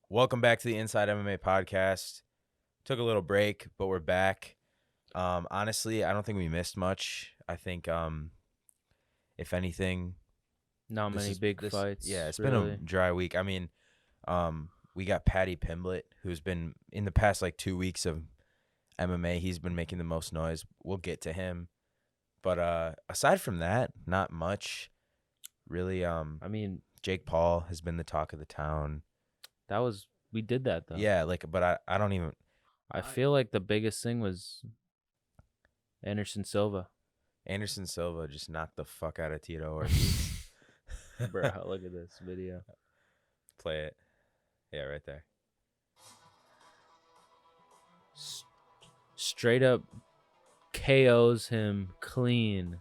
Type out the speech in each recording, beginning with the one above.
Welcome back to the Inside MMA Podcast. Took a little break, but we're back. Honestly, I don't think we missed much. I think, if anything, Not many big fights. Yeah, it's really. been a dry week. I mean, we got Paddy Pimblett, who's been in the past 2 weeks of MMA. He's been making the most noise. We'll get to him, but aside from that, not much. Really, I mean, Jake Paul has been the talk of the town. we did that though. Yeah, but I don't even. I feel like the biggest thing was Anderson Silva. Anderson Silva just knocked the fuck out of Tito Ortiz. Bro, look at this video. Play it. Yeah, right there. Straight up KOs him clean.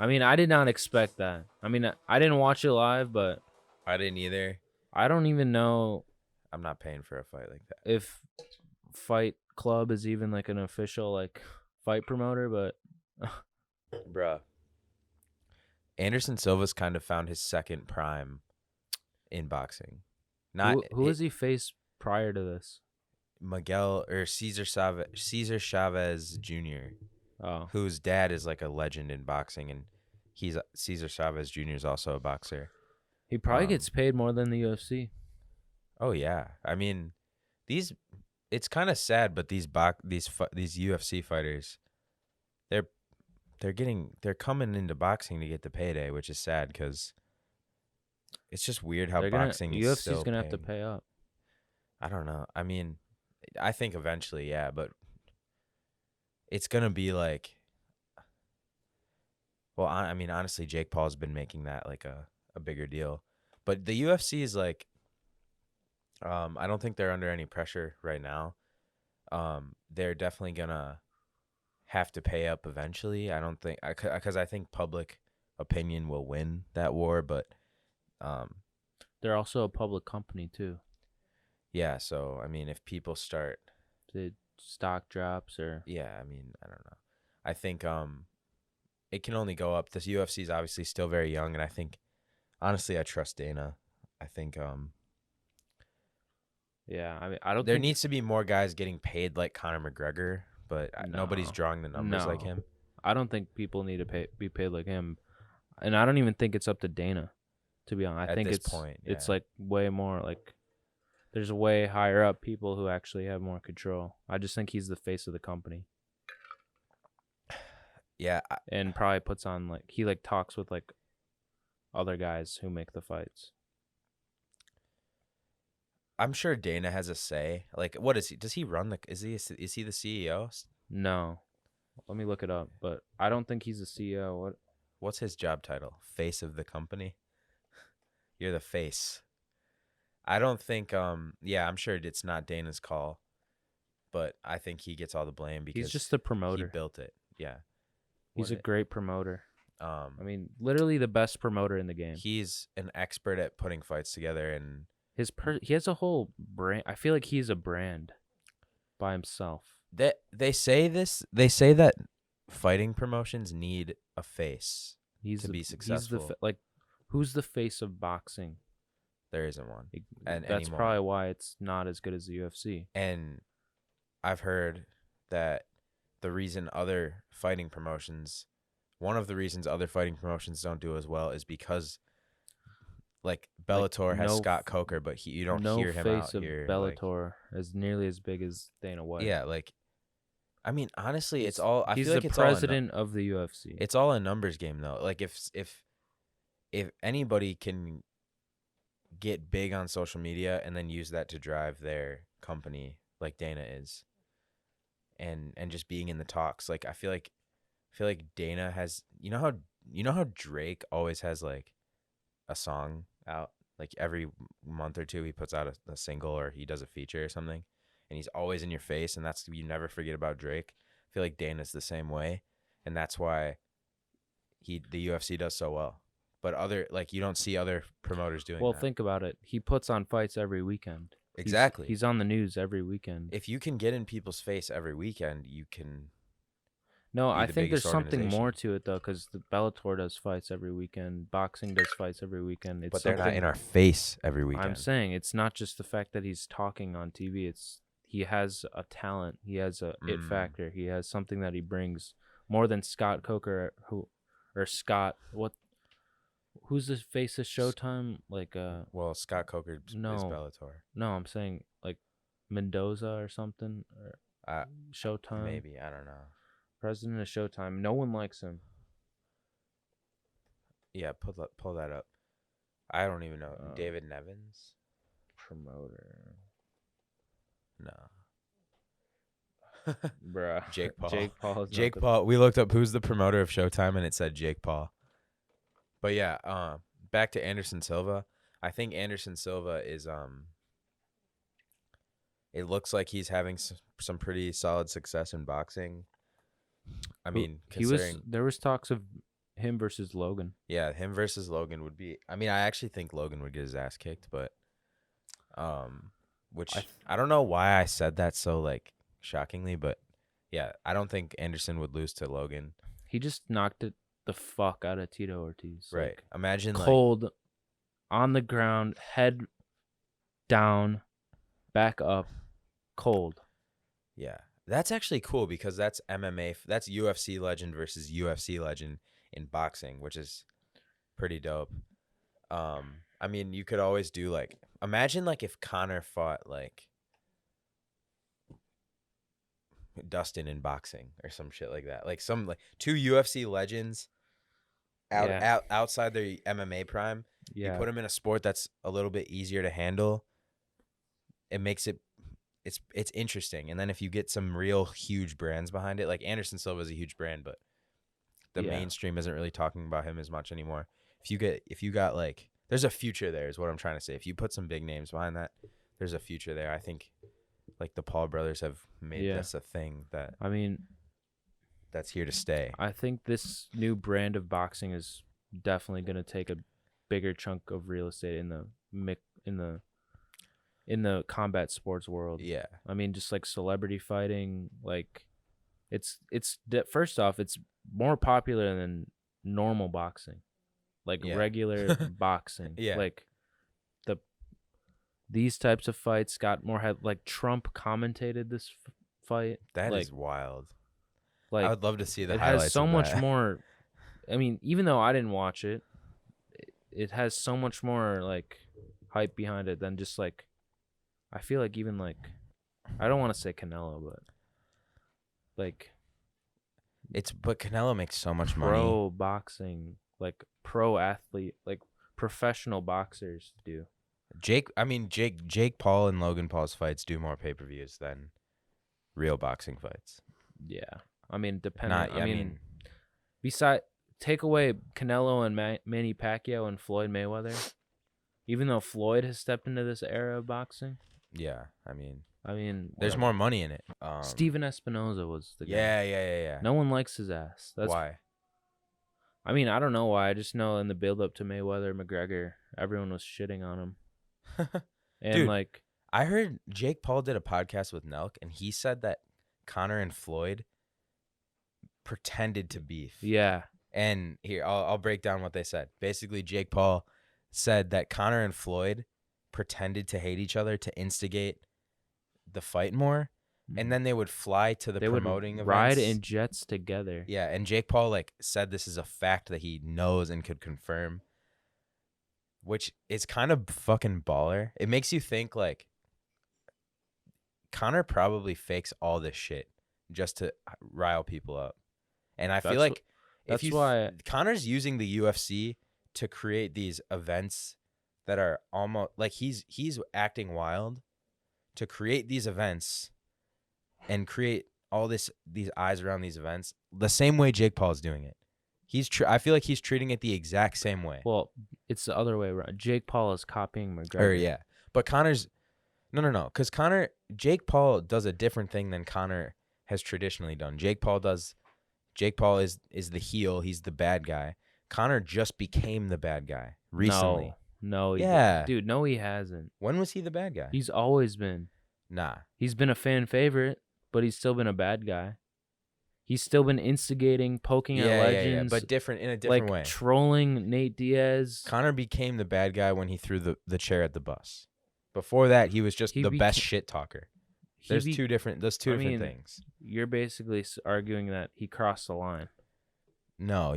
I mean, I did not expect that. I mean, I didn't watch it live, but I didn't either. I don't even know. I'm not paying for a fight like that. If Fight Club is even like an official fight promoter, but bruh. Anderson Silva's kind of found his second prime in boxing. Who has he faced prior to this? Miguel or Cesar Chavez Jr. Oh, whose dad is like a legend in boxing, and Cesar Chavez Jr. is also a boxer. he probably gets paid more than the UFC. Oh yeah, I mean, it's kind of sad, but these UFC fighters, they're coming into boxing to get the payday, which is sad because it's just weird how boxing is UFC's still gonna have to pay up. I don't know. I mean, I think eventually, yeah, but it's gonna be like, well, I mean, honestly, Jake Paul's been making that like a bigger deal, but the UFC is like, I don't think they're under any pressure right now. They're definitely gonna have to pay up eventually. I don't think because I think public opinion will win that war, but they're also a public company too. Yeah, so I mean, if people start the stock drops or yeah, I mean, I don't know. I think it can only go up. This UFC is obviously still very young, and I think honestly, I trust Dana. I think yeah, I mean, I don't. There needs to be more guys getting paid like Conor McGregor, but nobody's drawing the numbers like him. I don't think people need to be paid like him, and I don't even think it's up to Dana. To be honest, I think it's like way more like there's way higher up people who actually have more control. I just think he's the face of the company. Yeah, and probably puts on he talks with other guys who make the fights. I'm sure Dana has a say. Like, what is he? Does he run the? Is he the CEO? No, let me look it up. But I don't think he's the CEO. What's his job title? Face of the company. You're the face. I don't think. Yeah, I'm sure it's not Dana's call, but I think he gets all the blame because he's just the promoter. He built it. Yeah, he's a great promoter. I mean, literally the best promoter in the game. He's an expert at putting fights together and. He has a whole brand. I feel like he's a brand by himself. They say this. They say that fighting promotions need a face to be successful. Who's the face of boxing? There isn't one. And that's probably why it's not as good as the UFC. And I've heard that the reason other fighting promotions, one of the reasons other fighting promotions don't do as well is because. Like Bellator has Scott Coker, but you don't hear him out here. Bellator is nearly as big as Dana White. Yeah, I mean, honestly, it's all. I feel like he's the president of the UFC. It's all a numbers game, though. Like if anybody can get big on social media and then use that to drive their company, like Dana is, and just being in the talks, I feel like Dana has. You know how Drake always has a song out every month or two he puts out a single or he does a feature or something and he's always in your face and that's you never forget about Drake. I feel like Dana's the same way and that's why the UFC does so well. But other you don't see other promoters doing that. Think about it. He puts on fights every weekend. Exactly. He's on the news every weekend. If you can get in people's face every weekend, you can No, I think there's something more to it, though, because the Bellator does fights every weekend. Boxing does fights every weekend. But they're not in our face every weekend. I'm saying it's not just the fact that he's talking on TV. He has a talent. He has a it factor. He has something that he brings more than Scott Coker, who's the face of Showtime? Well, Scott Coker is Bellator. No, I'm saying like Mendoza or something, or Showtime. Maybe, I don't know. President of Showtime. No one likes him. Yeah, pull that up. I don't even know. David Nevins? Promoter. No. Bruh. Jake Paul. Jake Paul. We looked up who's the promoter of Showtime, and it said Jake Paul. But yeah, back to Anderson Silva. I think Anderson Silva is it looks like he's having some pretty solid success in boxing. I mean, considering there was talks of him versus Logan. Yeah, him versus Logan would be. I mean, I actually think Logan would get his ass kicked, but which I don't know why I said that so like shockingly, but yeah, I don't think Anderson would lose to Logan. He just knocked it the fuck out of Tito Ortiz. Right. Like, imagine cold on the ground, head down, back up, cold. Yeah. That's actually cool because that's MMA. That's UFC legend versus UFC legend in boxing, which is pretty dope. I mean, you could always do like, imagine like if Conor fought like Dustin in boxing or some shit like that. Like some like two UFC legends outside their MMA prime. Yeah. You put them in a sport that's a little bit easier to handle. It makes it. It's interesting, and then if you get some real huge brands behind it, like Anderson Silva is a huge brand, but the mainstream isn't really talking about him as much anymore. If you got like, there's a future there, is what I'm trying to say. If you put some big names behind that, there's a future there. I think, like the Paul brothers have made this a thing that that's here to stay. I think this new brand of boxing is definitely going to take a bigger chunk of real estate in the combat sports world. Yeah. I mean, just like celebrity fighting, like first off, it's more popular than normal boxing, like regular boxing. Yeah. Like these types of fights got more like Trump commentated this fight. That like, is wild. Like I would love to see the it highlights. It has so much more. I mean, even though I didn't watch it, it has so much more like hype behind it than just like. I feel like even like, I don't want to say Canelo, but like, but Canelo makes so much money. Pro boxing, like pro athlete, like professional boxers do. Jake Paul and Logan Paul's fights do more pay-per-views than real boxing fights. Yeah, I mean, take away Canelo and Manny Pacquiao and Floyd Mayweather, even though Floyd has stepped into this era of boxing. Yeah, I mean, there's more money in it. Steven Espinoza was the guy. Yeah. No one likes his ass. That's why. I mean, I don't know why. I just know in the build-up to Mayweather McGregor, everyone was shitting on him. And dude, like, I heard Jake Paul did a podcast with Nelk, and he said that Conor and Floyd pretended to beef. Yeah. And here, I'll break down what they said. Basically, Jake Paul said that Conor and Floyd pretended to hate each other to instigate the fight more, and then they would fly to the promoting events. Ride in jets together. Yeah, and Jake Paul like said this is a fact that he knows and could confirm, which is kind of fucking baller. It makes you think like Conor probably fakes all this shit just to rile people up, and I feel like that's why Conor's using the UFC to create these events that are almost like he's acting wild to create these events and create all these eyes around these events the same way Jake Paul is doing it. I feel like he's treating it the exact same way. Well, it's the other way around. Jake Paul is copying McGregor. Yeah, but Conor's no, because Jake Paul does a different thing than Conor has traditionally done. Jake Paul is the heel. He's the bad guy. Conor just became the bad guy recently. No, dude, no, he hasn't. When was he the bad guy? He's always been. Nah. He's been a fan favorite, but he's still been a bad guy. He's still been instigating, poking at legends. But in a different way. Trolling Nate Diaz. Conor became the bad guy when he threw the chair at the bus. Before that, he was just the best shit talker. There's two different things. You're basically arguing that he crossed the line. No,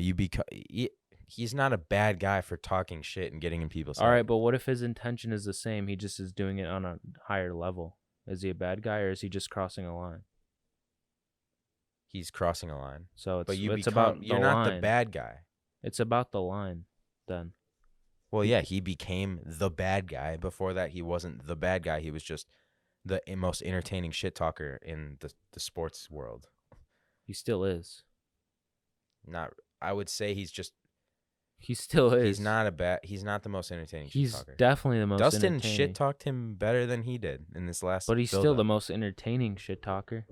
he's not a bad guy for talking shit and getting in people's. All right, but what if his intention is the same? He just is doing it on a higher level. Is he a bad guy, or is he just crossing a line? He's crossing a line. So you're not the bad guy. It's about the line, then. Well, yeah, he became the bad guy. Before that, he wasn't the bad guy. He was just the most entertaining shit talker in the sports world. He still is. I would say he still is. He's not the most entertaining shit talker. He's definitely the most Dustin shit talked him better than he did in this last. But he's still the most entertaining shit talker.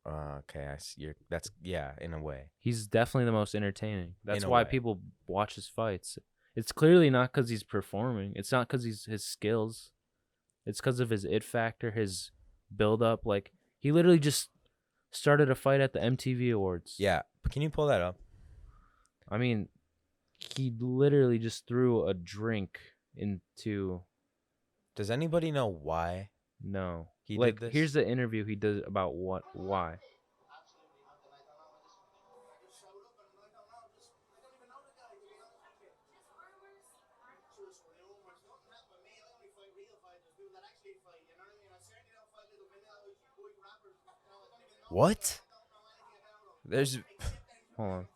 Okay, I see. In a way. He's definitely the most entertaining. That's why people watch his fights. It's clearly not because he's performing. It's not because his skills. It's because of his it factor, his build up. Like, he literally just started a fight at the MTV Awards. Yeah, but can you pull that up? I mean, he literally just threw a drink into. Does anybody know why? No. He did this? Here's the interview he did about why. What? Hold on.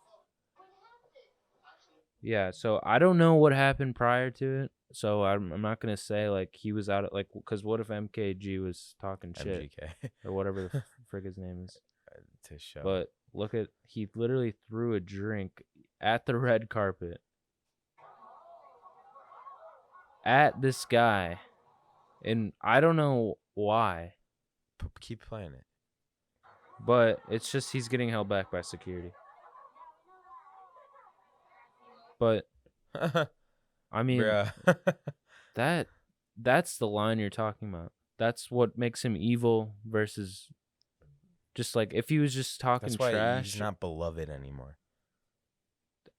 Yeah, so I don't know what happened prior to it. So I'm not gonna say like he was out at because what if MKG was talking shit MGK or whatever the frick his name is? To show. But he literally threw a drink at the red carpet at this guy, and I don't know why. Keep playing it. But it's just he's getting held back by security. But I mean, that's the line you're talking about. That's what makes him evil versus just like if he was just talking that's why trash. He's not beloved anymore.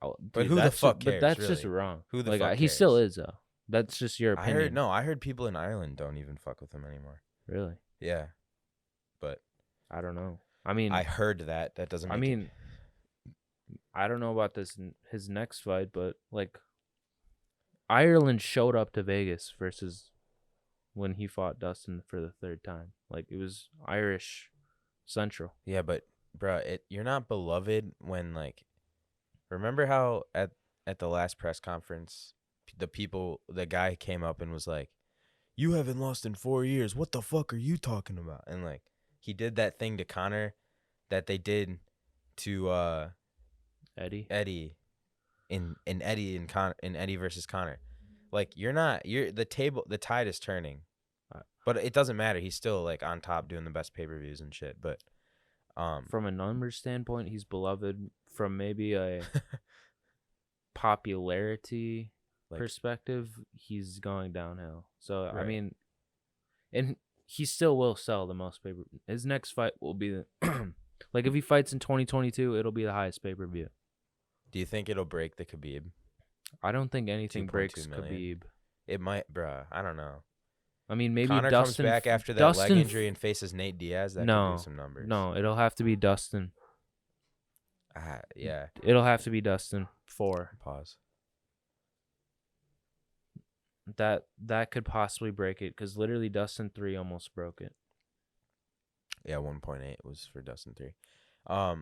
Oh, dude, but who the fuck cares? But that's really? Just wrong. Who the fuck cares? He still is though. That's just your opinion. I heard people in Ireland don't even fuck with him anymore. Really? Yeah. But I don't know. I mean, I heard that. That doesn't. I don't know about his next fight, but like, Ireland showed up to Vegas versus when he fought Dustin for the third time. Like, it was Irish Central. Yeah, but bro, you're not beloved when like. Remember how at the last press conference, the guy came up and was like, "You haven't lost in 4 years. What the fuck are you talking about?" And like, he did that thing to Conor that they did to Eddie in Eddie versus Conor. Like, the tide is turning. But it doesn't matter. He's still like on top doing the best pay-per-views and shit, but from a numbers standpoint, he's beloved. From maybe a popularity perspective, he's going downhill. So right. I mean, and he still will sell the most pay-per-view. His next fight will be like if he fights in 2022, it'll be the highest pay-per-view. Do you think it'll break the Khabib? I don't think anything breaks Khabib. It might, bruh. I don't know. I mean, maybe Conor Dustin comes back after that leg injury and faces Nate Diaz. That could do some numbers. No, it'll have to be Dustin. Yeah. It'll have to be Dustin 4. Pause. That could possibly break it because literally Dustin 3 almost broke it. Yeah, 1.8 was for Dustin 3.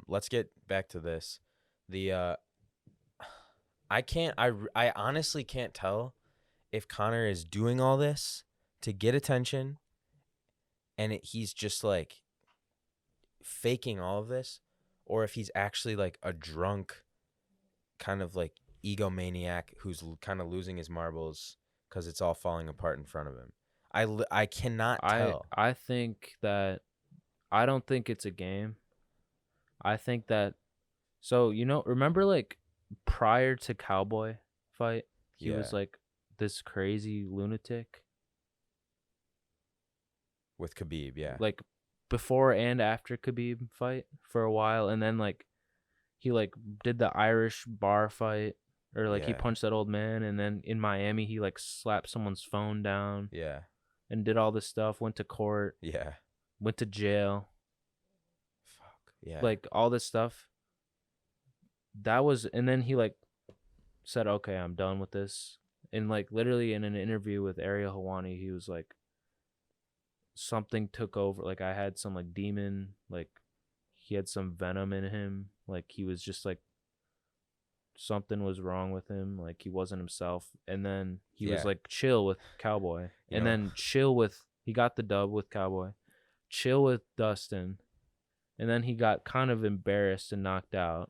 Let's get back to this. I honestly can't tell if Conor is doing all this to get attention and he's just like faking all of this, or if he's actually like a drunk kind of like egomaniac who's kind of losing his marbles because it's all falling apart in front of him. I cannot tell. I think that I don't think it's a game. I think that remember like prior to Cowboy fight, he was like this crazy lunatic with Khabib, yeah. Like before and after Khabib fight for a while, and then like he like did the Irish bar fight, or like he punched that old man, and then in Miami he like slapped someone's phone down. Yeah. And did all this stuff, went to court. Yeah. Went to jail. Fuck. Yeah. Like all this stuff. That was, and then he like said, okay, I'm done with this. And like literally in an interview with Ariel Helwani, he was like, something took over. Like I had some like demon, like he had some venom in him. Like he was just like, something was wrong with him. Like he wasn't himself. And then he was like chill with Cowboy. And then chill with, he got the dub with Cowboy. Chill with Dustin. And then he got kind of embarrassed and knocked out.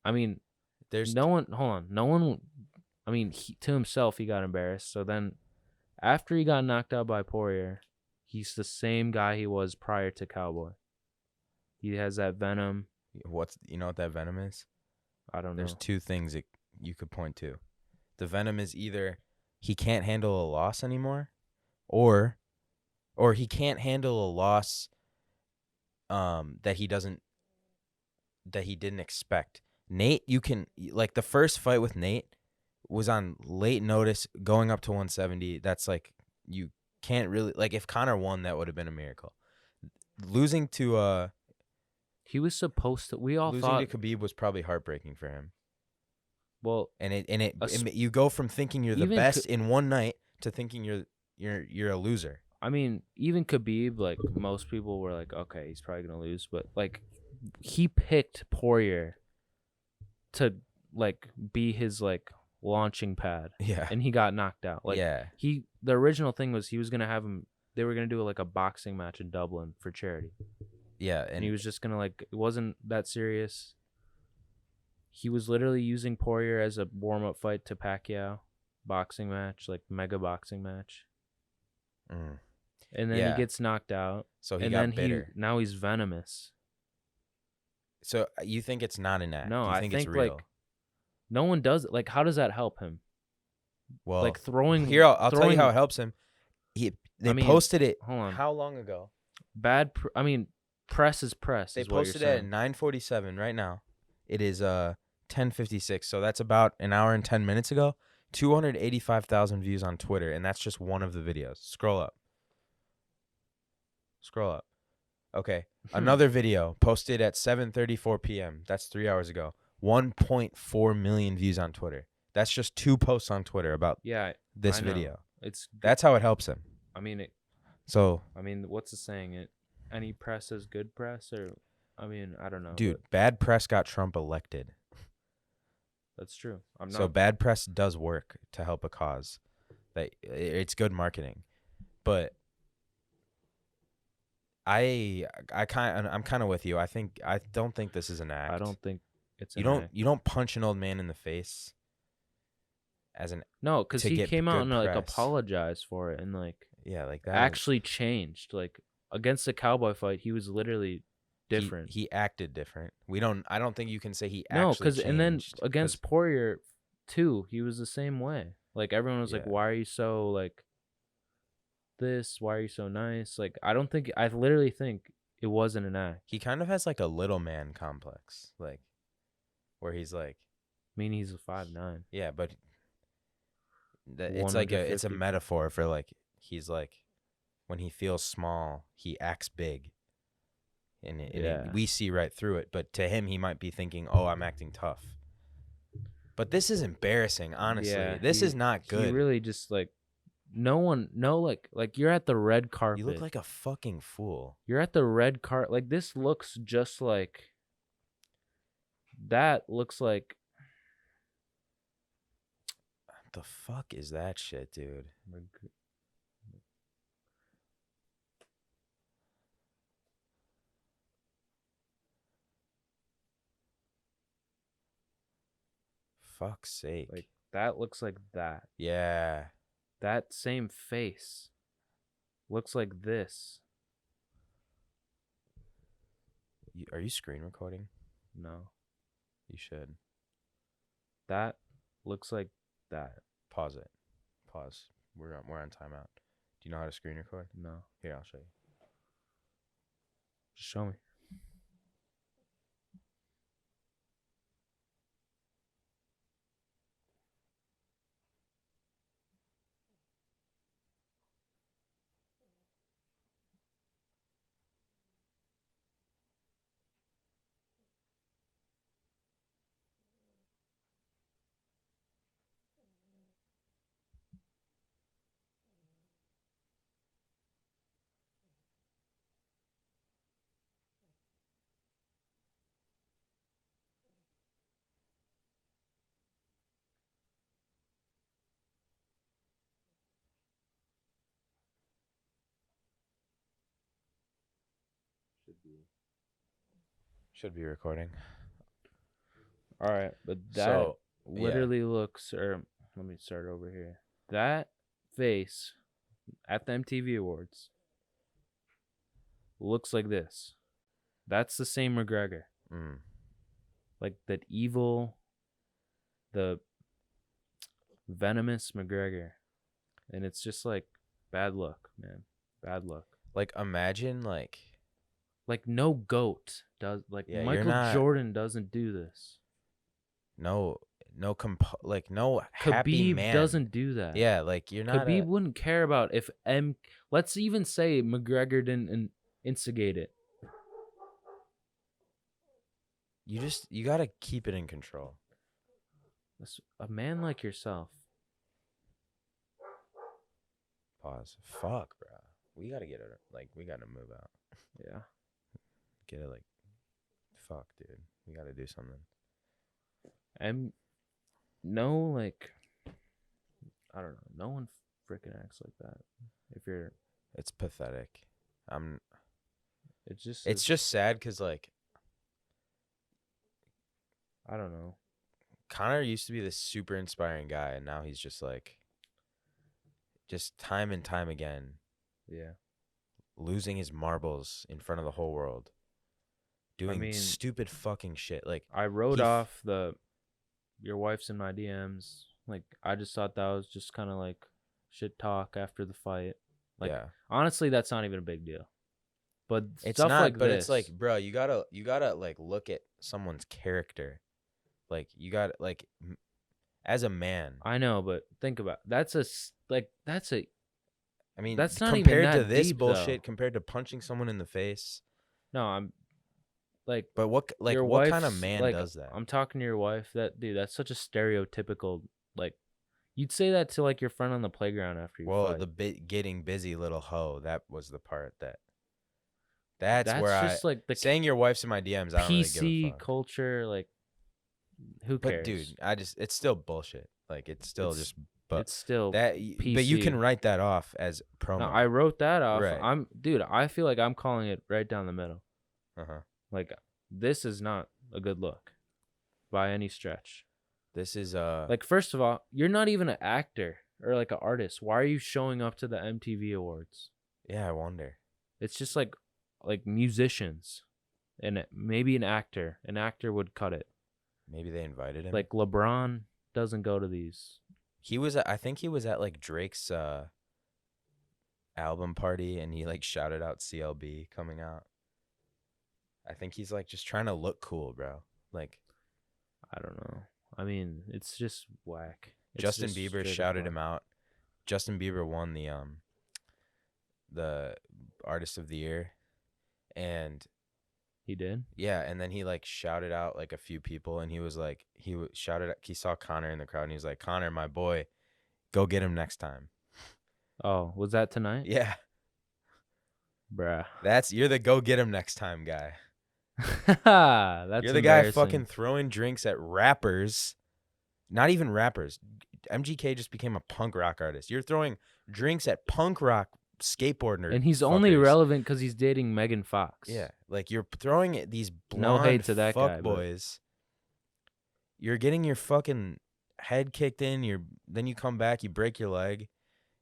I mean, I mean, to himself, he got embarrassed. So then after he got knocked out by Poirier, he's the same guy he was prior to Cowboy. He has that venom. You know what that venom is? I don't know. There's two things that you could point to. The venom is either he can't handle a loss anymore, or he can't handle a loss that he didn't expect. Nate, you can, like, the first fight with Nate was on late notice going up to 170. That's like, you can't really, like, if Conor won, that would have been a miracle. Losing to he was supposed to, we all losing thought to Khabib was probably heartbreaking for him. Well, you go from thinking you're the best in one night to thinking you're a loser. I mean, even Khabib, like, most people were like, okay, he's probably gonna lose, but like, he picked Poirier to like be his like launching pad. Yeah. And he got knocked out. Like, the original thing was he was gonna have him. They were gonna do like a boxing match in Dublin for charity. Yeah, and he was just gonna, like, it wasn't that serious. He was literally using Poirier as a warm-up fight to Pacquiao boxing match, like mega boxing match. And then he gets knocked out. So he got bitter. Now he's venomous. So you think it's not an act? No, you think it's real? Like, no one does it. Like, how does that help him? Well, like throwing. Here, I'll tell you how it helps him. They posted it. Hold on. How long ago? Press is press. They posted it at 9:47 right now. It is 10:56, so that's about an hour and 10 minutes ago. 285,000 views on Twitter, and that's just one of the videos. Scroll up. Okay, another video posted at 7:34 p.m. That's 3 hours ago. 1.4 million views on Twitter. That's just two posts on Twitter about this video. That's how it helps him. I mean, what's the saying? Any press is good press, or I don't know. Dude, bad press got Trump elected. That's true. So bad press does work to help a cause. It's good marketing, but I'm kind of with you. I don't think this is an act. I don't think it's an act. You don't punch an old man in the face as an no, because he came out and like apologized for it and like like that actually changed. Like against the Cowboy fight, he was literally different. He acted different. I don't think you can say he actually changed. And then against Poirier too, he was the same way. Like everyone was like, "Why are you so like this? Why are you so nice?" Like I literally think it wasn't an act. He kind of has like a little man complex, like where he's like, he's a 5'9". Yeah, but it's like it's a metaphor for like he's like when he feels small, he acts big. And we see right through it. But to him, he might be thinking, "Oh, I'm acting tough." But this is embarrassing, honestly. Yeah, this is not good. He really just like like you're at the red carpet. You look like a fucking fool. You're at the red carpet. Like this looks just like that. Looks like what the fuck is that shit, dude? Fuck's sake. Like that looks like that. Yeah. That same face looks like this. Are you screen recording? No. You should. That looks like that. Pause it. Pause. We're on timeout. Do you know how to screen record? No. Here, I'll show you. Just show me. Should be recording. All right, but that literally looks, or let me start over here. That face at the MTV Awards looks like this. That's the same McGregor. Like that evil, the venomous McGregor. And it's just like bad luck, man. Bad luck. Like imagine like no GOAT does, like Michael Jordan doesn't do this. No happy Khabib man doesn't do that. Yeah, like you're not. Khabib wouldn't care about if let's even say McGregor didn't instigate it. You gotta keep it in control. A man like yourself. Pause. Fuck, bro. We gotta get it. Like we gotta move out. Yeah. Get it. Like, fuck, dude. We gotta do something. No, like, I don't know. No one freaking acts like that. It's pathetic. It's just sad because, like, I don't know. Conor used to be this super inspiring guy, and now he's just like, just time and time again. Yeah. Losing his marbles in front of the whole world. Doing stupid fucking shit. Like, I wrote off your wife's in my DMs. Like, I just thought that was just kind of like shit talk after the fight. Like, honestly, that's not even a big deal. But it's stuff not, like but this, it's like, bro, you gotta like look at someone's character. Like, you gotta, like, as a man. I know, but think about it. That's I mean, that's not compared even that to this deep, bullshit, though. compared to punching someone in the face. No, I'm like, but what kind of man does that? I'm talking to your wife. That's such a stereotypical, like, you'd say that to like your friend on the playground after you fight. The getting busy little hoe. That was the part that's where just like saying your wife's in my DMs. I don't really give a fuck. Culture, like, who cares? But dude, it's still bullshit. Like, it's still it's still that. PC. But you can write that off as promo. No, I wrote that off. Right. I feel like I'm calling it right down the middle. Like, this is not a good look by any stretch. This is like, first of all, you're not even an actor or like an artist. Why are you showing up to the MTV Awards? Yeah, I wonder. It's just like musicians and maybe an actor. An actor would cut it. Maybe they invited him. Like, LeBron doesn't go to these. I think he was at like Drake's album party, and he like shouted out CLB coming out. I think he's like just trying to look cool, bro. Like, I don't know. I mean, it's just whack. Justin Bieber shouted him out. Justin Bieber won the Artist of the Year, and he did. Yeah, and then he like shouted out like a few people, and he was like he saw Conor in the crowd, and he was like, "Conor, my boy, go get him next time." Oh, was that tonight? Yeah, bruh. You're the go get him next time guy. You're the guy fucking throwing drinks at rappers. Not even rappers. MGK just became a punk rock artist. You're throwing drinks at punk rock skateboarders. And he's only relevant because he's dating Megan Fox. Yeah, like, you're throwing at these blonde no hate to that fuck guy, boys. You're getting your fucking head kicked in. Then you come back, you break your leg,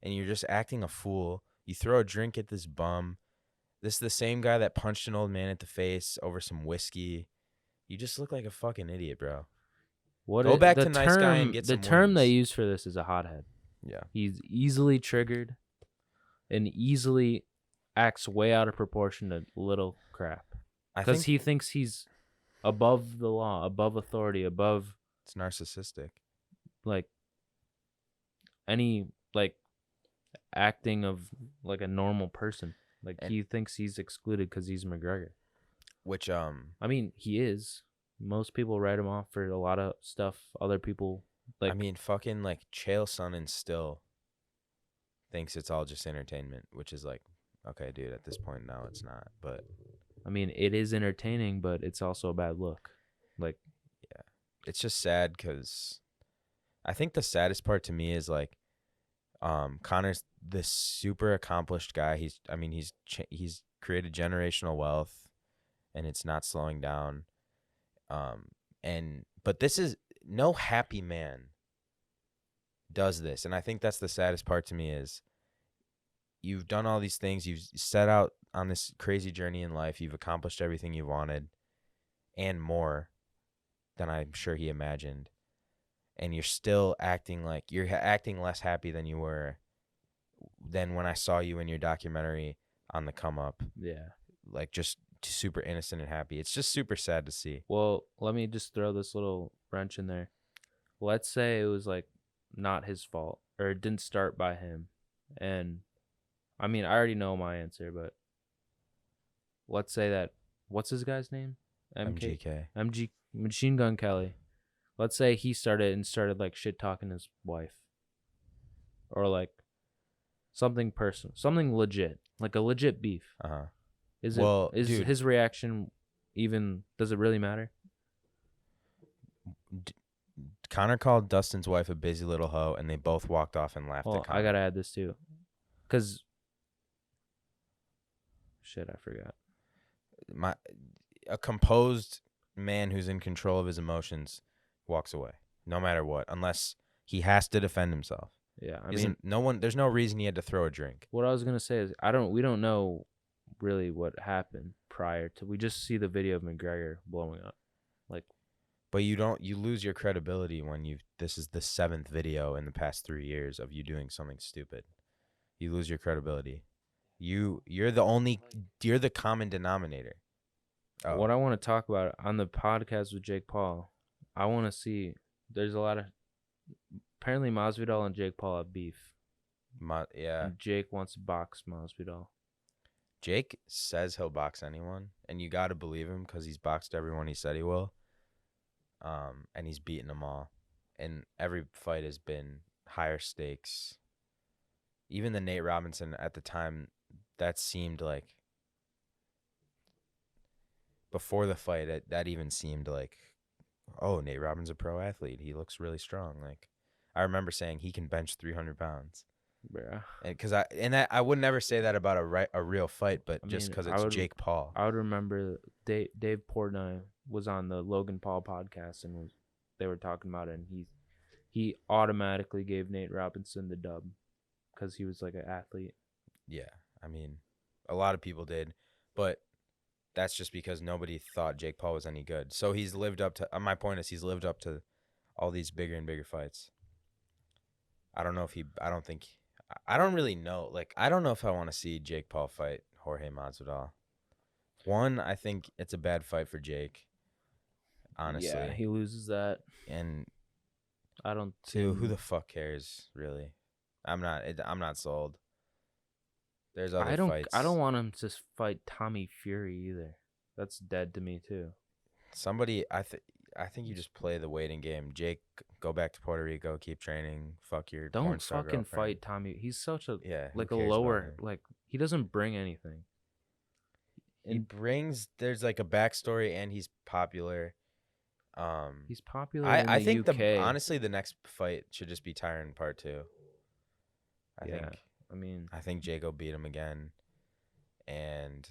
and you're just acting a fool. You throw a drink at this bum. This is the same guy that punched an old man at the face over some whiskey. You just look like a fucking idiot, bro. Go back to nice guy and get some The term wins. they use for this is a hothead. Yeah. He's easily triggered and easily acts way out of proportion to little crap. Because he thinks he's above the law, above authority, above. It's narcissistic. Like any acting of like a normal person. Like he thinks he's excluded because he's McGregor. Which I mean, he is. Most people write him off for a lot of stuff. Other people fucking like Chael Sonnen still thinks it's all just entertainment, which is like, okay, dude, at this point now it's not. But I mean, it is entertaining, but it's also a bad look. Like, yeah, it's just sad because I think the saddest part to me is like, Conor's this super accomplished guy. He's created generational wealth, and it's not slowing down. But this is no happy man does this, and I think that's the saddest part to me is you've done all these things, you've set out on this crazy journey in life, you've accomplished everything you wanted, and more than I'm sure he imagined, and you're still acting like you're acting less happy than you were than when I saw you in your documentary on the come up. Yeah, like just super innocent and happy. It's just super sad to see. Well, let me just throw this little wrench in there. Let's say it was like not his fault, or it didn't start by him. And I mean, I already know my answer, but let's say that, what's his guy's name? MGK. Machine Gun Kelly. Let's say he started like shit talking his wife, or like something personal, something legit, like a legit beef. Is his reaction even, does it really matter? Conor called Dustin's wife a busy little hoe, and they both walked off and laughed at Conor. I gotta add this too, because shit, I forgot. A composed man who's in control of his emotions walks away, no matter what, unless he has to defend himself. Yeah, there's no reason he had to throw a drink. What I was gonna say is we don't know really what happened prior to. We just see the video of McGregor blowing up, like. But you lose your credibility when this is the 7th video in the past 3 years of you doing something stupid. You lose your credibility. You're the common denominator. Oh. What I want to talk about on the podcast with Jake Paul, I want to see. There's a lot of, apparently Masvidal and Jake Paul have beef. Yeah. And Jake wants to box Masvidal. Jake says he'll box anyone, and you got to believe him because he's boxed everyone he said he will. And he's beaten them all. And every fight has been higher stakes. Even the Nate Robinson at the time, that seemed like, before the fight, that even seemed like, oh, Nate Robinson's a pro athlete. He looks really strong. Like, I remember saying he can bench 300 pounds. Yeah. Because I would never say that about a real fight, but just because it's Jake Paul. I would remember Dave Portnoy was on the Logan Paul podcast, and they were talking about it, and he automatically gave Nate Robinson the dub because he was like an athlete. Yeah, I mean, a lot of people did, but that's just because nobody thought Jake Paul was any good. So he's lived up to. My point is, he's lived up to all these bigger and bigger fights. I don't really know. Like, I don't know if I want to see Jake Paul fight Jorge Masvidal. One, I think it's a bad fight for Jake. Honestly, yeah, he loses that. And I don't. Two, who the fuck cares, really? I'm not sold. There's other fights. I don't want him to fight Tommy Fury either. That's dead to me too. Somebody, I think you just play the waiting game. Jake, go back to Puerto Rico, keep training. Fuck your porn star fucking girlfriend. fight Tommy. He's such a a lower, like, he doesn't bring anything. There's like a backstory, and he's popular. He's popular. I think honestly the next fight should just be Tyron Part 2. I think Jake will beat him again, and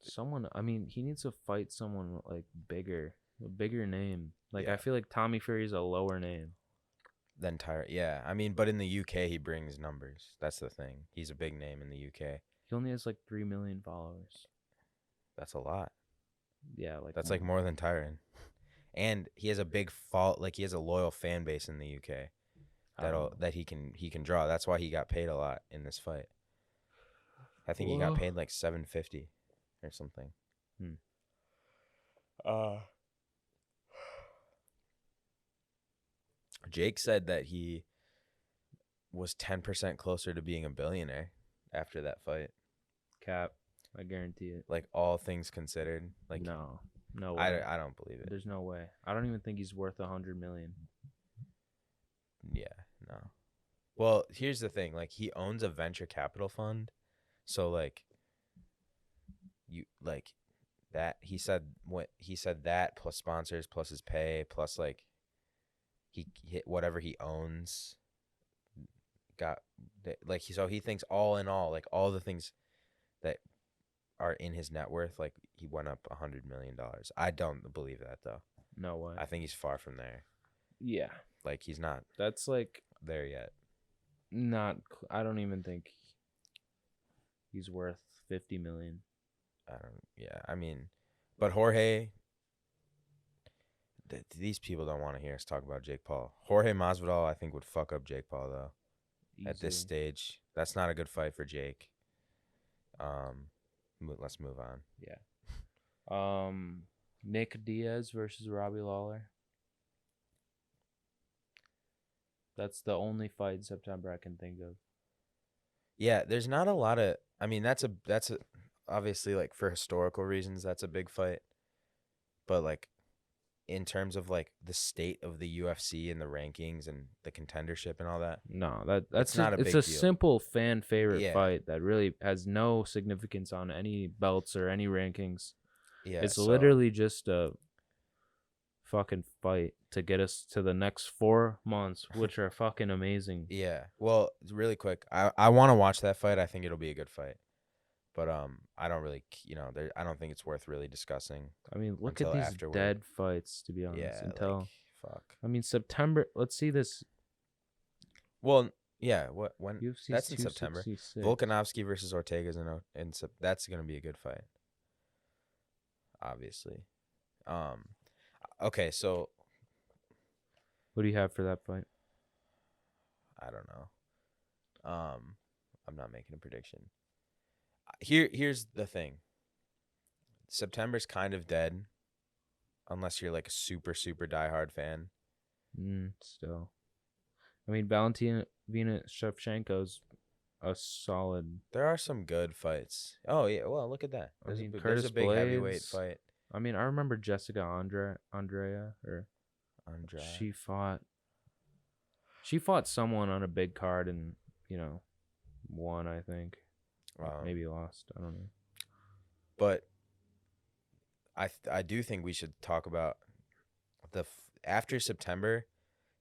he needs to fight someone like a bigger name. Like, I feel like Tommy Fury's a lower name than Tyron. Yeah, but in the UK he brings numbers. That's the thing. He's a big name in the UK. He only has like 3 million followers. That's a lot. Yeah, that's like more than Tyron. And he has a big he has a loyal fan base in the UK that he can draw. That's why he got paid a lot in this fight. I think he got paid like $750 or something. Jake said that he was 10% closer to being a billionaire after that fight. Cap, I guarantee it. Like all things considered, like no way. I don't believe it. There's no way. I don't even think he's worth $100 million. Yeah, no. Well, here's the thing. Like he owns a venture capital fund, so like you like that. He said that plus sponsors plus his pay plus like he hit whatever he owns. Got like so he thinks all in all, like all the things that are in his net worth, like he went up $100 million. I don't believe that though. No way. I think he's far from there. Yeah, like he's not. That's like there yet. Not. I don't even think he's worth $50 million. I don't. Yeah, I mean, but Jorge. These people don't want to hear us talk about Jake Paul. Jorge Masvidal, I think, would fuck up Jake Paul though. Easy. At this stage, that's not a good fight for Jake. Let's move on. Yeah. Nick Diaz versus Robbie Lawler. That's the only fight in September I can think of. Yeah, there's not a lot of. I mean, that's a obviously like for historical reasons that's a big fight, but like in terms of like the state of the UFC and the rankings and the contendership and all that. No, that's not a big deal. It's a simple fan favorite fight that really has no significance on any belts or any rankings. Yeah, it's literally just a fucking fight to get us to the next 4 months, which are fucking amazing. Yeah. Well, really quick, I want to watch that fight. I think it'll be a good fight. But I don't really, I don't think it's worth really discussing. I mean, look at these dead fights, to be honest. Yeah, until fuck. I mean, September. Let's see this. Well, yeah. When UFC's that's in September. Volkanovski versus Ortega's in that's gonna be a good fight. Obviously. Okay, so. What do you have for that fight? I don't know. I'm not making a prediction. Here's the thing. September's kind of dead, unless you're like a super diehard fan. Still, I mean, Valentina Shevchenko's a solid. There are some good fights. Oh yeah, well look at that. There's a big Blades, heavyweight fight. I mean, I remember Jessica Andrea. She fought someone on a big card and won, I think. Maybe lost. I don't know. But I do think we should talk about after September.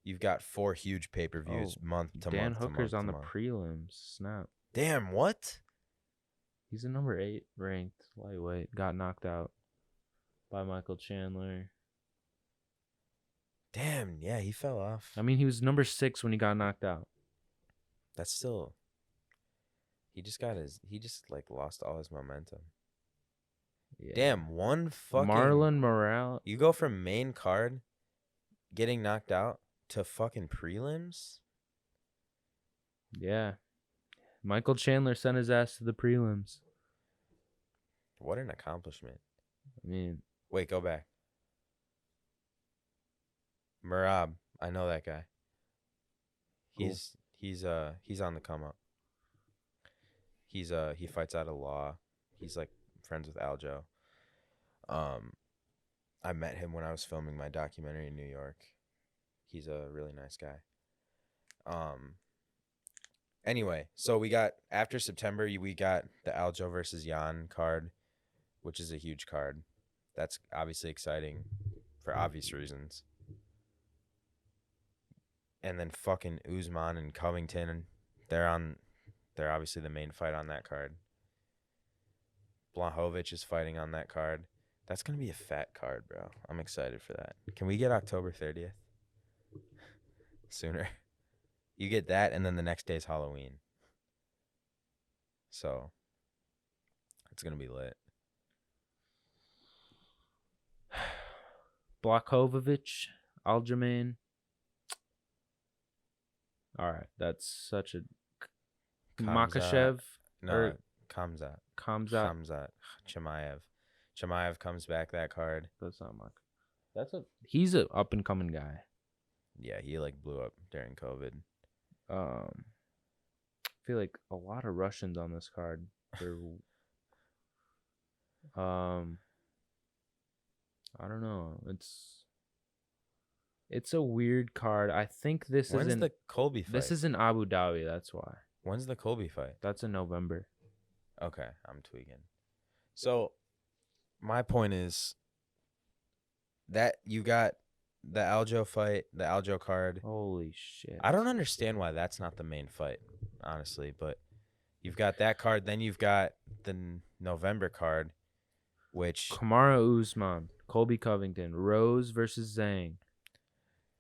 You've got 4 huge pay-per-views month to month. Dan Hooker's on the prelims. Snap. Damn, what? He's a number 8 ranked lightweight. Got knocked out by Michael Chandler. Damn, yeah, he fell off. I mean, he was number 6 when he got knocked out. That's still. He just like lost all his momentum. Yeah. Damn, one fucking Marlon Morales. You go from main card getting knocked out to fucking prelims? Yeah. Michael Chandler sent his ass to the prelims. What an accomplishment. I mean, wait, go back. Merab, I know that guy. Cool. He's on the come up. He fights out of Law. He's like friends with Aljo. I met him when I was filming my documentary in New York. He's a really nice guy. Anyway, so we got after September, we got the Aljo versus Jan card, which is a huge card. That's obviously exciting for obvious reasons. And then fucking Usman and Covington, they're obviously the main fight on that card. Blachowicz is fighting on that card. That's going to be a fat card, bro. I'm excited for that. Can we get October 30th? Sooner. You get that, and then the next day's Halloween. So, it's going to be lit. Blachowicz, Aljamain. All right, that's such a... Makachev? No, Khamzat Chimaev comes back that card. That's not my. He's an up and coming guy. Yeah, he like blew up during COVID. I feel like a lot of Russians on this card. I don't know. It's a weird card. I think When's the Colby fight? This is in Abu Dhabi. That's why. When's the Colby fight? That's in November. Okay, I'm tweaking. So, my point is that you got the Aljo fight, the Aljo card. Holy shit. I don't understand why that's not the main fight, honestly, but you've got that card. Then you've got the November card, which... Kamaru Usman, Colby Covington, Rose versus Zhang,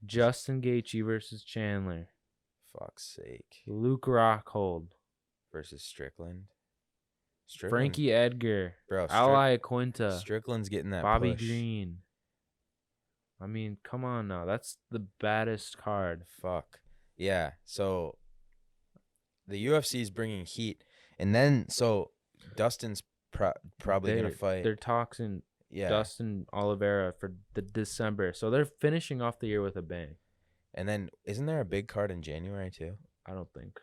Justin Gaethje versus Chandler. Fuck's sake. Luke Rockhold versus Strickland. Frankie Edgar. Bro, Ali Quinta. Strickland's getting that Bobby push. Green. I mean, come on now. That's the baddest card. Fuck. Yeah. So the UFC is bringing heat. And then, so Dustin's probably going to fight. They're talking Dustin Oliveira for the December. So they're finishing off the year with a bang. And then, isn't there a big card in January too? I don't think.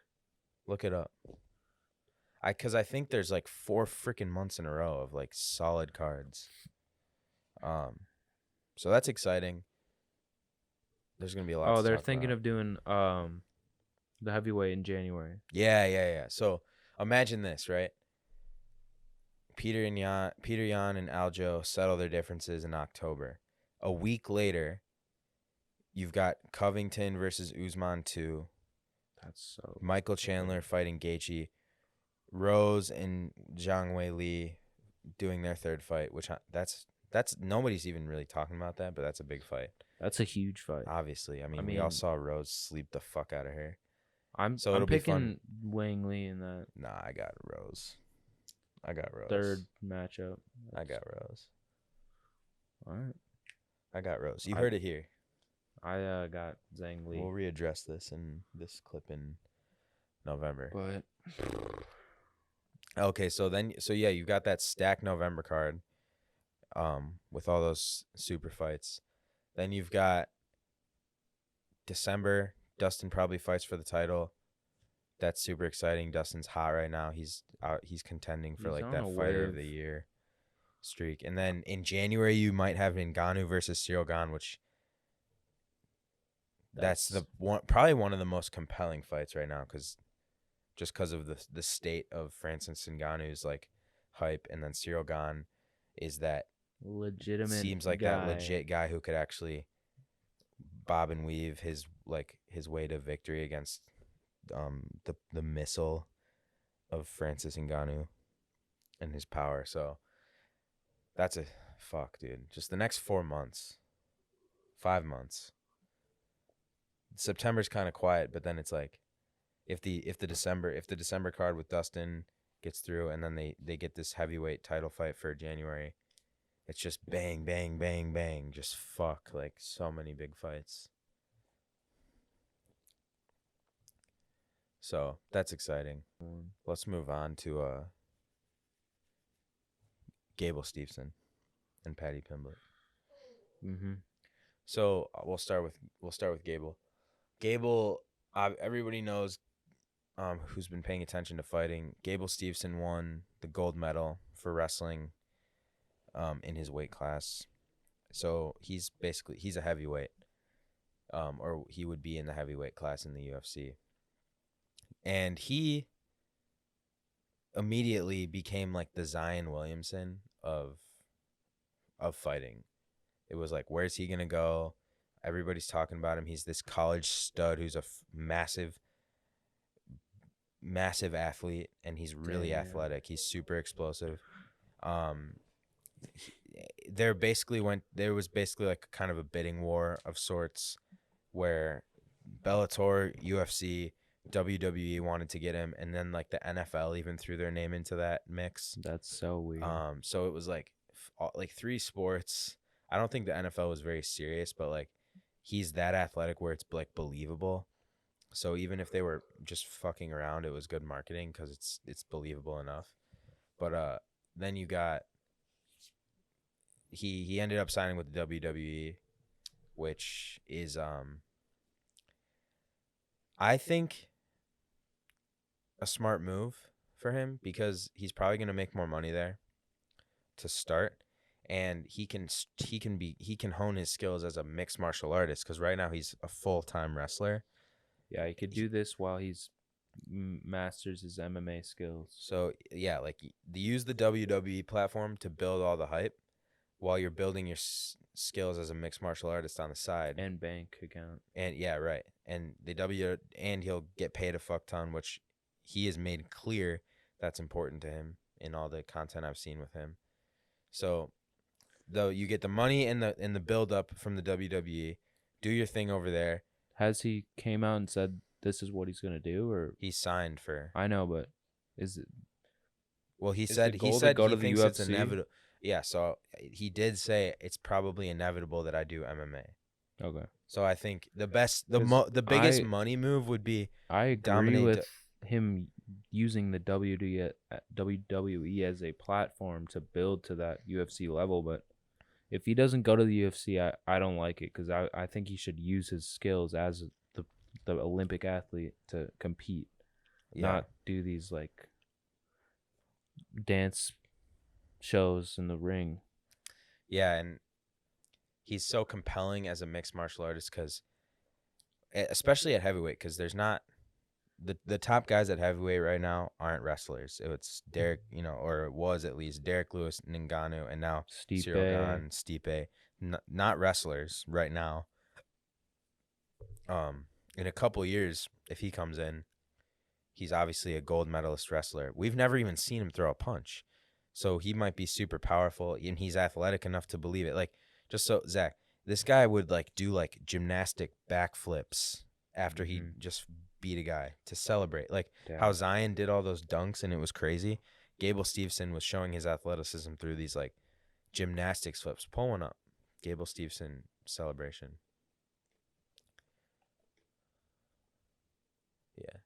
Look it up. Because I think there's like 4 freaking months in a row of like solid cards. So that's exciting. There's gonna be a lot. Oh, they're thinking of doing the heavyweight in January. Yeah. So imagine this, right? Peter Yan and Aljo settle their differences in October. A week later, you've got Covington versus Usman 2. That's so. Michael Chandler fighting Gaethje. Rose and Zhang Weili doing their third fight, which that's nobody's even really talking about that, but that's a big fight. That's a huge fight. Obviously, I mean we all saw Rose sleep the fuck out of her. I'm picking Wang Li in that. Nah, I got Rose. Third matchup. I got Rose. All right. I got Rose. You heard it here. I got Zhang Li. We'll readdress this in this clip in November. But okay, so yeah, you got that stacked November card, with all those super fights. Then you've got December. Dustin probably fights for the title. That's super exciting. Dustin's hot right now. He's contending for like that fighter of the year streak. And then in January you might have Ganu versus Sirogan, which that's probably one of the most compelling fights right now because of the state of Francis Ngannou's like hype, and then Sirogan is that legitimate seems like guy. That legit guy who could actually bob and weave his way to victory against the missile of Francis Ngannou and his power. So that's a fuck, dude. Just the next 5 months. September's kind of quiet, but then it's like if the December card with Dustin gets through, and then they get this heavyweight title fight for January, it's just bang, bang, bang, bang, just fuck, like so many big fights. So that's exciting. Let's move on to Gable Steveson and Paddy Pimblett. Mm-hmm. So we'll start with Gable. Gable, everybody knows, who's been paying attention to fighting. Gable Steveson won the gold medal for wrestling, in his weight class. So he's a heavyweight, or he would be in the heavyweight class in the UFC. And he immediately became like the Zion Williamson of fighting. It was like, where's he gonna go? Everybody's talking about him. He's this college stud who's a massive athlete, and he's really athletic. He's super explosive. There was basically like kind of a bidding war of sorts where Bellator, UFC, WWE wanted to get him, and then like the NFL even threw their name into that mix. That's so weird. So it was like 3 sports. I don't think the NFL was very serious, but like he's that athletic where it's like believable. So even if they were just fucking around, it was good marketing because it's believable enough. But then you got he ended up signing with the WWE, which is I think a smart move for him because he's probably going to make more money there to start, and he can hone his skills as a mixed martial artist because right now he's a full-time wrestler. Yeah, he could do this while he's masters his MMA skills. So yeah, like use the WWE platform to build all the hype while you're building your skills as a mixed martial artist on the side and bank account. And yeah, right. And and he'll get paid a fuck ton, which he has made clear that's important to him in all the content I've seen with him. So though you get the money and the build up from the WWE, do your thing over there. Has he came out and said this is what he's gonna do, or he signed for? I know, but is it? Well, he said he thinks it's inevitable. Yeah, so he did say it's probably inevitable that I do MMA. Okay. So I think the biggest money move would be I agree with him using the WWE as a platform to build to that UFC level, but if he doesn't go to the UFC, I don't like it because I think he should use his skills as the Olympic athlete to compete, not do these like dance shows in the ring. Yeah, and he's so compelling as a mixed martial artist because, especially at heavyweight, because there's not the top guys at heavyweight right now aren't wrestlers. It's Derek, or it was at least Derek Lewis, Ganu, and now Sirogan, Stipe, not wrestlers right now. In a couple years, if he comes in, he's obviously a gold medalist wrestler. We've never even seen him throw a punch. So he might be super powerful, and he's athletic enough to believe it. Like, just so, Zach, this guy would, do, gymnastic backflips after he just beat a guy to celebrate. Like, how Zion did all those dunks, and it was crazy. Gable Steveson was showing his athleticism through these, gymnastics flips. Pull one up. Gable Steveson celebration. Yeah.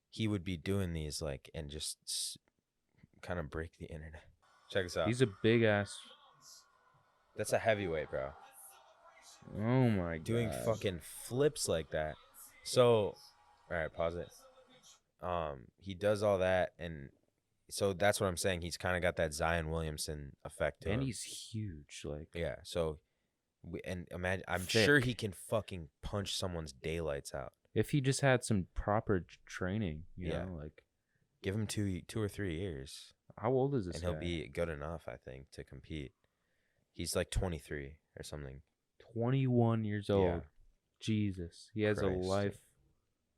He would be doing these, and just kind of break the internet. Check this out. He's a big ass. That's a heavyweight, bro. Oh my god. Doing fucking flips like that. So, all right, pause it. He does all that, and so that's what I'm saying. He's kind of got that Zion Williamson effect to him. And he's huge, yeah. So, imagine. I'm sure he can fucking punch someone's daylights out if he just had some proper training. You know, give him 2 or 3 years. How old is this guy? And he'll be good enough, I think, to compete. He's 23 or something. 21 years old. Yeah. Jesus. He has a life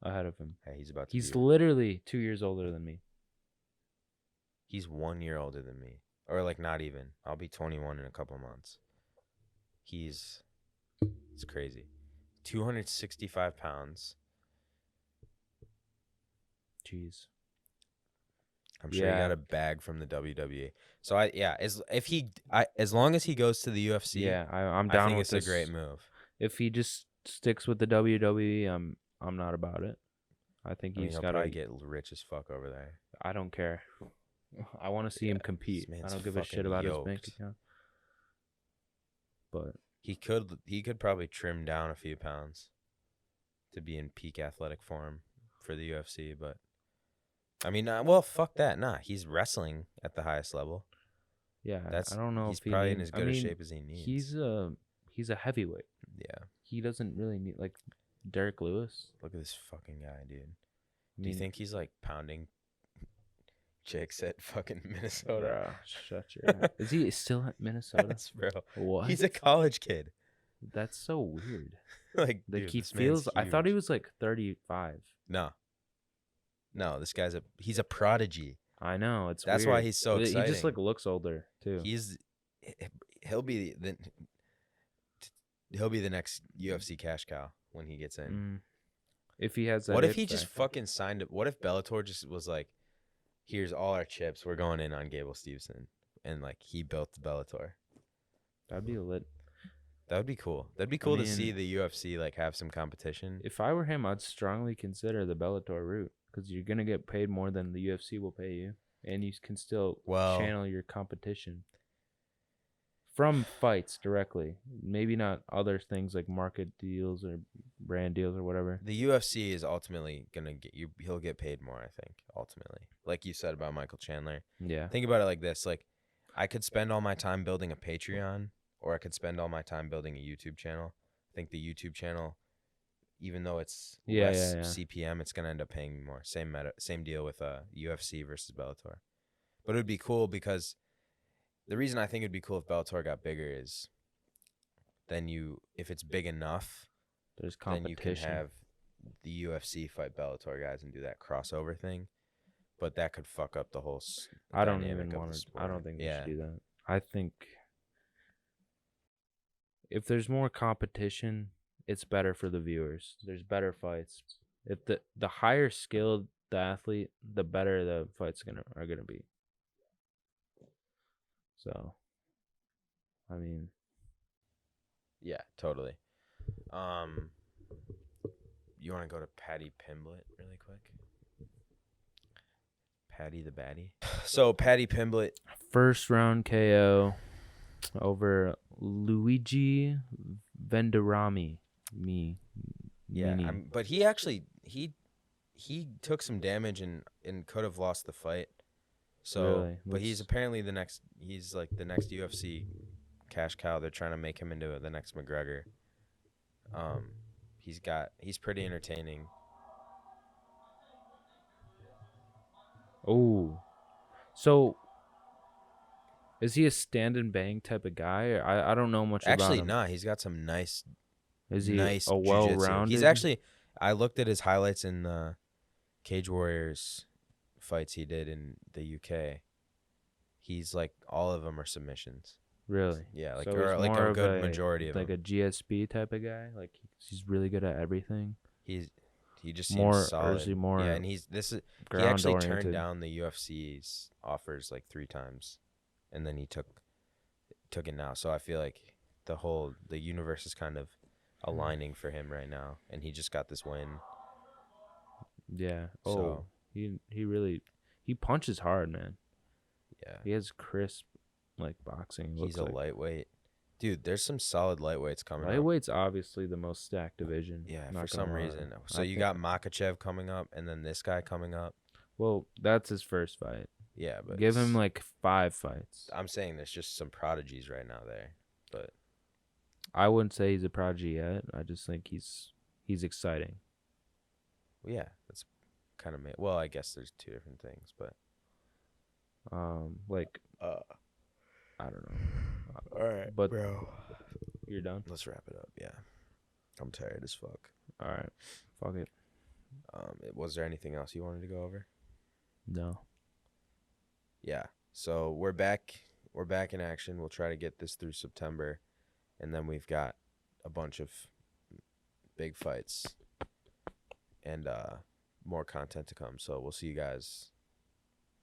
ahead of him. Hey, he's literally 2 years older than me. He's 1 year older than me. Or not even. I'll be 21 in a couple months. It's crazy. 265 pounds. Jeez. I'm sure he got a bag from the WWE. So as long as he goes to the UFC, I'm down. I think it's a great move. If he just sticks with the WWE, I'm not about it. I think he'll probably get rich as fuck over there. I don't care. I want to see him compete. I don't give a shit about his bank account. But he could probably trim down a few pounds to be in peak athletic form for the UFC, but fuck that. Nah, he's wrestling at the highest level. Yeah, I don't know. He's probably in as good a shape as he needs. He's a heavyweight. Yeah, he doesn't really need Derek Lewis. Look at this fucking guy, dude. Do you think he's pounding chicks at fucking Minnesota? Bro, shut your mouth. Is he still at Minnesota? Yes, bro. What? He's a college kid. That's so weird. Dude, he feels. I thought he was 35. No, this guy's he's a prodigy. I know, that's weird. Why he's so exciting. He just looks older too. He'll be the next UFC cash cow when he gets in. If he has that. What if he just fucking signed up? What if Bellator just was here's all our chips, we're going in on Gable Steveson, and he built the Bellator? That'd be lit. That would be cool. That'd be cool to see the UFC have some competition. If I were him, I'd strongly consider the Bellator route because you're gonna get paid more than the UFC will pay you. and you can still channel your competition from fights directly. Maybe not other things like market deals or brand deals or whatever. The UFC is ultimately gonna get you. He'll get paid more, I think. Ultimately, like you said about Michael Chandler. Yeah. Think about it like this: like, I could spend all my time building a Patreon, or I could spend all my time building a YouTube channel. I think the YouTube channel, even though it's less CPM, it's gonna end up paying me more. Same deal with UFC versus Bellator. But it would be cool because the reason I think it'd be cool if Bellator got bigger is then if it's big enough, there's competition. Then you can have the UFC fight Bellator guys and do that crossover thing. But that could fuck up the whole I don't even want to. I don't think we should do that. I think if there's more competition, it's better for the viewers. There's better fights. If the higher skilled the athlete, the better the fights are gonna be. So, I mean, yeah, totally. You want to go to Paddy Pimblett really quick? Paddy the Baddie. So Paddy Pimblett, first round KO over Luigi Venderami. But he actually he took some damage and could have lost the fight. So, really? But he's apparently the next. He's like the next UFC cash cow. They're trying to make him into the next McGregor. He's pretty entertaining. Oh, so is he a stand and bang type of guy? I don't know much about him. Actually, nah. He's got some nice. Is he a well-rounded? He's actually. I looked at his highlights in the Cage Warriors fights he did in the UK. He's like all of them are submissions. Really? Yeah, like so or like a good majority of like them. Like a GSP type of guy. Like he's really good at everything. He just seems solid. Or is he more? Yeah, and he actually turned down the UFC's offers like 3 times, and then he took it now. So I feel like the universe is kind of aligning for him right now, and he just got this win. Yeah. So he punches hard, man. Yeah. He has crisp like boxing. He's a lightweight. Dude, there's some solid lightweights coming up. Lightweight's obviously the most stacked division. Yeah, for some reason. So you got Makhachev coming up, and then this guy coming up. Well, that's his first fight. Yeah, but give him like 5 fights. I'm saying there's just some prodigies right now there, but I wouldn't say he's a prodigy yet. I just think he's exciting. Well, yeah, that's kind of well, I guess there's 2 different things, but I don't know. All right, but bro, you're done. Let's wrap it up. Yeah, I'm tired as fuck. All right, fuck it. Was there anything else you wanted to go over? No. Yeah. So we're back. We're back in action. We'll try to get this through September, and then we've got a bunch of big fights and more content to come. So we'll see you guys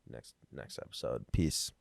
next episode. Peace.